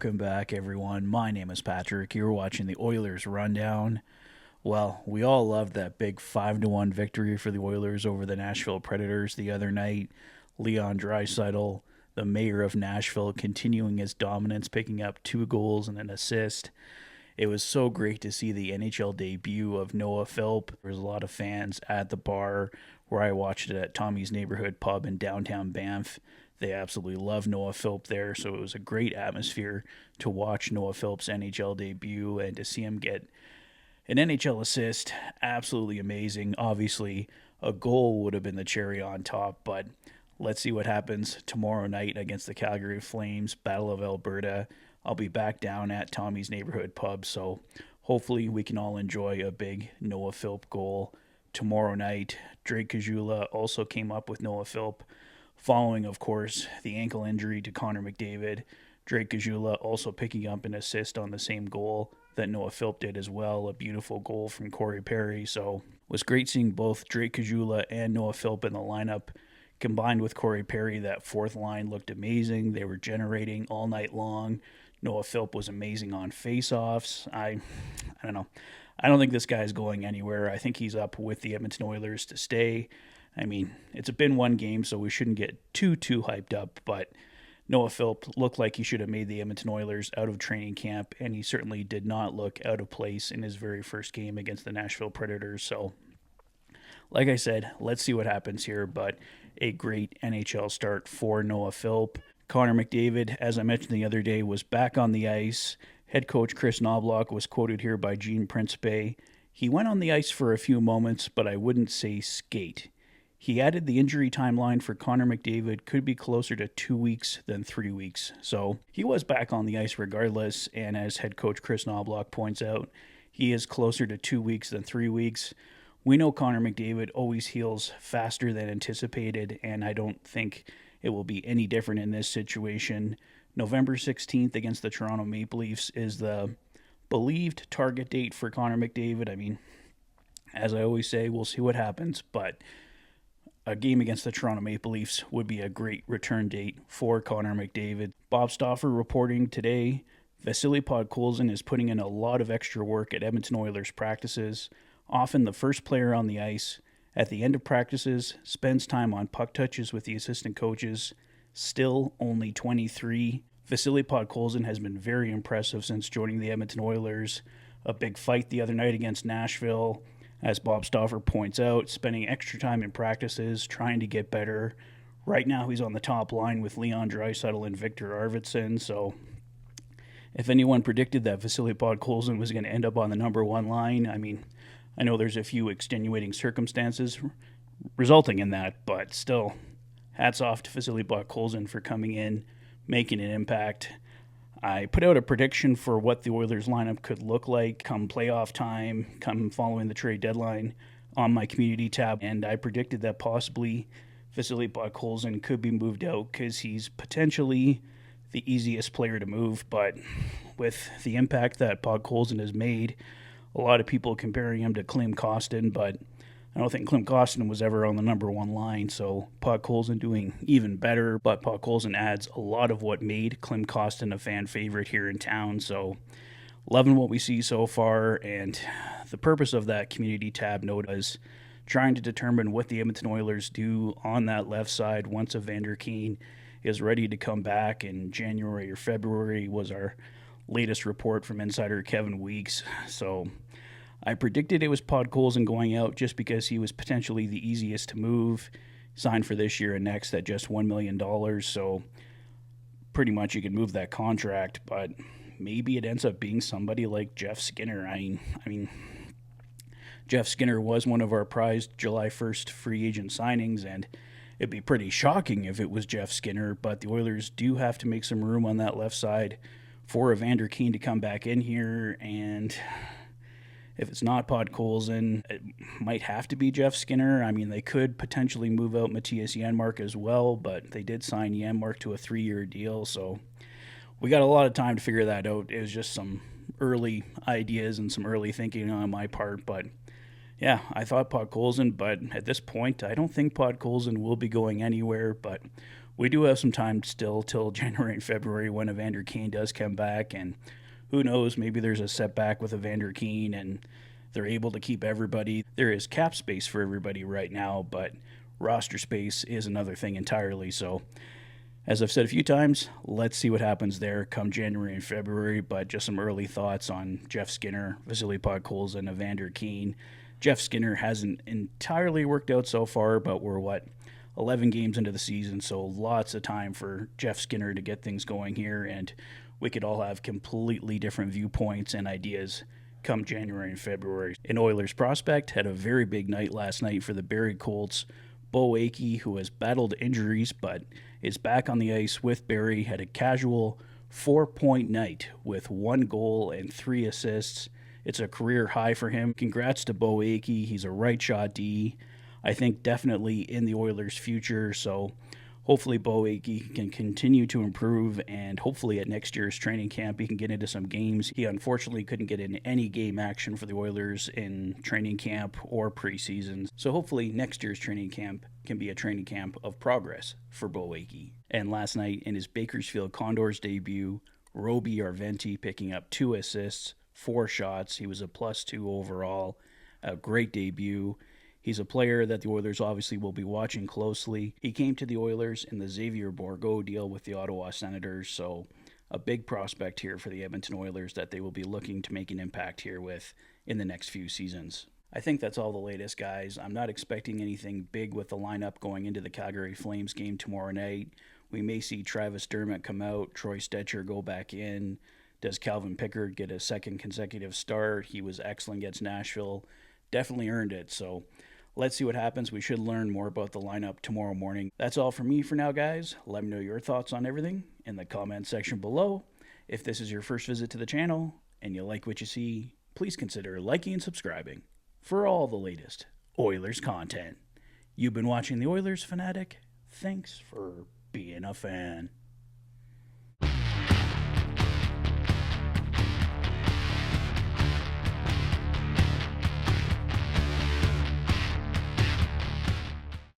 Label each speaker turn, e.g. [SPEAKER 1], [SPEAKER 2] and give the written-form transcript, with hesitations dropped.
[SPEAKER 1] Welcome back, everyone. My name is Patrick. You're watching the Oilers Rundown. Well, we all loved that big 5-1 victory for the Oilers over the Nashville Predators the other night. Leon Draisaitl, the mayor of Nashville, continuing his dominance, picking up 2 goals and an assist. It was so great to see the NHL debut of Noah Philp. There was a lot of fans at the bar where I watched it at Tommy's Neighborhood Pub in downtown Banff. They absolutely love Noah Philp there, so it was a great atmosphere to watch Noah Philp's NHL debut and to see him get an NHL assist. Absolutely amazing. Obviously, a goal would have been the cherry on top, but let's see what happens tomorrow night against the Calgary Flames, Battle of Alberta. I'll be back down at Tommy's Neighborhood Pub, so hopefully we can all enjoy a big Noah Philp goal tomorrow night. Drake Caggiula also came up with Noah Philp, following, of course, the ankle injury to Connor McDavid. Drake Caggiula also picking up an assist on the same goal that Noah Philp did as well, a beautiful goal from Corey Perry. So it was great seeing both Drake Caggiula and Noah Philp in the lineup. Combined with Corey Perry, that fourth line looked amazing. They were generating all night long. Noah Philp was amazing on face-offs. I don't know. I don't think this guy's going anywhere. I think he's up with the Edmonton Oilers to stay. I mean, it's been one game, so we shouldn't get too hyped up, but Noah Philp looked like he should have made the Edmonton Oilers out of training camp, and he certainly did not look out of place in his very first game against the Nashville Predators. So, like I said, let's see what happens here, but a great NHL start for Noah Philp. Connor McDavid, as I mentioned the other day, was back on the ice. Head coach Chris Knobloch was quoted here by Gene Principe. He went on the ice for a few moments, but I wouldn't say skate. He added the injury timeline for Connor McDavid could be closer to 2 weeks than 3 weeks. So he was back on the ice regardless, and as head coach Chris Knobloch points out, he is closer to 2 weeks than 3 weeks. We know Connor McDavid always heals faster than anticipated, and I don't think it will be any different in this situation. November 16th against the Toronto Maple Leafs is the believed target date for Connor McDavid. I mean, as I always say, we'll see what happens, but a game against the Toronto Maple Leafs would be a great return date for Connor McDavid. Bob Stauffer reporting today, Vasily Podkolzin is putting in a lot of extra work at Edmonton Oilers practices, often the first player on the ice. At the end of practices, spends time on puck touches with the assistant coaches, still only 23. Vasily Podkolzin has been very impressive since joining the Edmonton Oilers. A big fight the other night against Nashville. As Bob Stauffer points out, spending extra time in practices, trying to get better. Right now, he's on the top line with Leon Draisaitl and Victor Arvidsson. So, if anyone predicted that Vasily Podkolzin was going to end up on the number 1 line, I mean, I know there's a few extenuating circumstances resulting in that, but still, hats off to Vasily Podkolzin for coming in, making an impact. I put out a prediction for what the Oilers lineup could look like come playoff time, come following the trade deadline on my community tab, and I predicted that possibly Vasily Podkolzin could be moved out because he's potentially the easiest player to move, but with the impact that Podkolzin has made, a lot of people comparing him to Klim Kostin, but I don't think Klim Kostin was ever on the number 1 line, so Podkolzin doing even better, but Podkolzin adds a lot of what made Klim Kostin a fan favorite here in town, so loving what we see so far, and the purpose of that community tab note is trying to determine what the Edmonton Oilers do on that left side once Evander Kane is ready to come back in January or February was our latest report from insider Kevin Weeks, so I predicted it was Podkolzin going out just because he was potentially the easiest to move, signed for this year and next at just $1 million, so pretty much you could move that contract, but maybe it ends up being somebody like Jeff Skinner. I mean, Jeff Skinner was one of our prized July 1st free agent signings, and it'd be pretty shocking if it was Jeff Skinner, but the Oilers do have to make some room on that left side for Evander Kane to come back in here, and if it's not Podkolzin, it might have to be Jeff Skinner. I mean, they could potentially move out Matthias Janmark as well, but they did sign Janmark to a 3-year deal, so we got a lot of time to figure that out. It was just some early ideas and some early thinking on my part, but Yeah, I thought Podkolzin, but at this point, I don't think Podkolzin will be going anywhere. But we do have some time still till January and February when Evander Kane does come back. And who knows, maybe there's a setback with Evander Kane and they're able to keep everybody. There is cap space for everybody right now, but roster space is another thing entirely. So, as I've said a few times, let's see what happens there come January and February. But just some early thoughts on Jeff Skinner, Vasily Podkolzin, Evander Kane. Jeff Skinner hasn't entirely worked out so far, but we're 11 games into the season, so lots of time for Jeff Skinner to get things going here, and we could all have completely different viewpoints and ideas come January and February. An Oilers prospect had a very big night last night for the Barrie Colts. Bo Akey, who has battled injuries but is back on the ice with Barrie, had a casual 4-point night with 1 goal and 3 assists. It's a career high for him. Congrats to Bo Akey. He's a right shot D. I think definitely in the Oilers' future. So hopefully Bo Akey can continue to improve, and hopefully at next year's training camp he can get into some games. He unfortunately couldn't get in any game action for the Oilers in training camp or preseason. So hopefully next year's training camp can be a training camp of progress for Bo Akey. And last night in his Bakersfield Condors debut, Roby Arventi picking up 2 assists, 4 shots. He was a +2 overall. A great debut. He's a player that the Oilers obviously will be watching closely. He came to the Oilers in the Xavier Bourgault deal with the Ottawa Senators, so a big prospect here for the Edmonton Oilers that they will be looking to make an impact here with in the next few seasons. I think that's all the latest, guys. I'm not expecting anything big with the lineup going into the Calgary Flames game tomorrow night. We may see Travis Dermott come out, Troy Stecher go back in. Does Calvin Pickard get a second consecutive start? He was excellent against Nashville. Definitely earned it. So let's see what happens. We should learn more about the lineup tomorrow morning. That's all from me for now, guys. Let me know your thoughts on everything in the comment section below. If this is your first visit to the channel and you like what you see, please consider liking and subscribing for all the latest Oilers content. You've been watching the Oilers Fanatic. Thanks for being a fan.